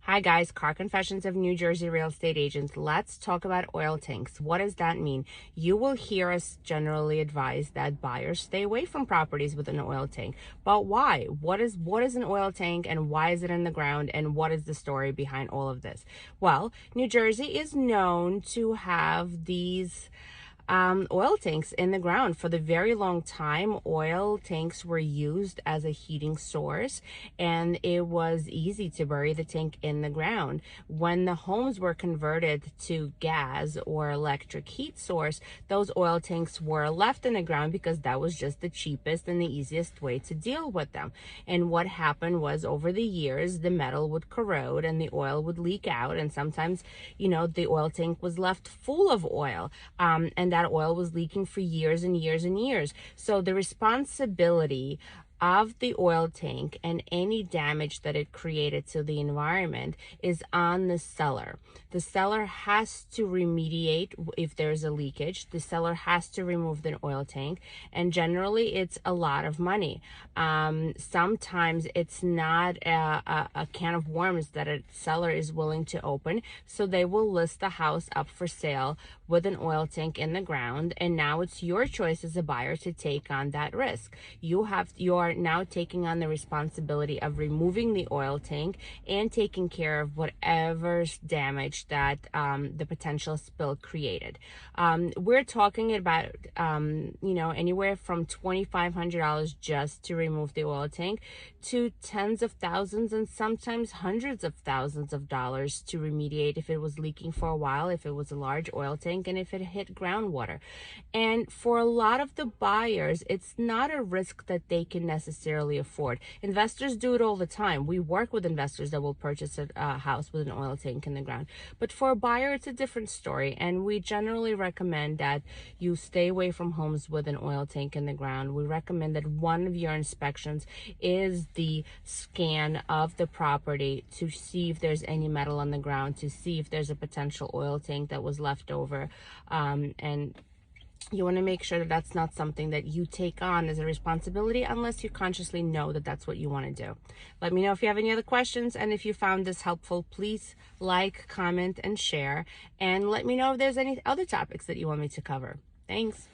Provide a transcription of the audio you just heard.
Hi guys, Car Confessions of New Jersey Real Estate Agents. Let's talk about oil tanks. What does that mean? You will hear us generally advise that buyers stay away from properties with an oil tank. But why? What is an oil tank and why is it in the ground and what is the story behind all of this? Well, New Jersey is known to have these oil tanks in the ground. For the very long time, oil tanks were used as a heating source, and it was easy to bury the tank in the ground. When the homes were converted to gas or electric heat source, those oil tanks were left in the ground because that was just the cheapest and the easiest way to deal with them. And what happened was, over the years, the metal would corrode and the oil would leak out, and sometimes, the oil tank was left full of oil, and that oil was leaking for years and years and years. So the responsibility of the oil tank and any damage that it created to the environment is on the seller. The seller has to remediate if there's a leakage. The seller has to remove the oil tank, and generally it's a lot of money. Sometimes it's not a can of worms that a seller is willing to open, so they will list the house up for sale with an oil tank in the ground, and now it's your choice as a buyer to take on that risk. You are now taking on the responsibility of removing the oil tank and taking care of whatever damage that the potential spill created. We're talking about anywhere from $2,500 just to remove the oil tank to tens of thousands and sometimes hundreds of thousands of dollars to remediate if it was leaking for a while, if it was a large oil tank, and if it hit groundwater. And for a lot of the buyers, it's not a risk that they can necessarily afford. Investors do it all the time. We work with investors that will purchase a house with an oil tank in the ground. But for a buyer, it's a different story, and we generally recommend that you stay away from homes with an oil tank in the ground. We recommend that one of your inspections is the scan of the property to see if there's any metal on the ground, to see if there's a potential oil tank that was left over, and you want to make sure that that's not something that you take on as a responsibility unless you consciously know that that's what you want to do. Let me know if you have any other questions, and if you found this helpful, please like, comment, and share, and let me know if there's any other topics that you want me to cover. Thanks.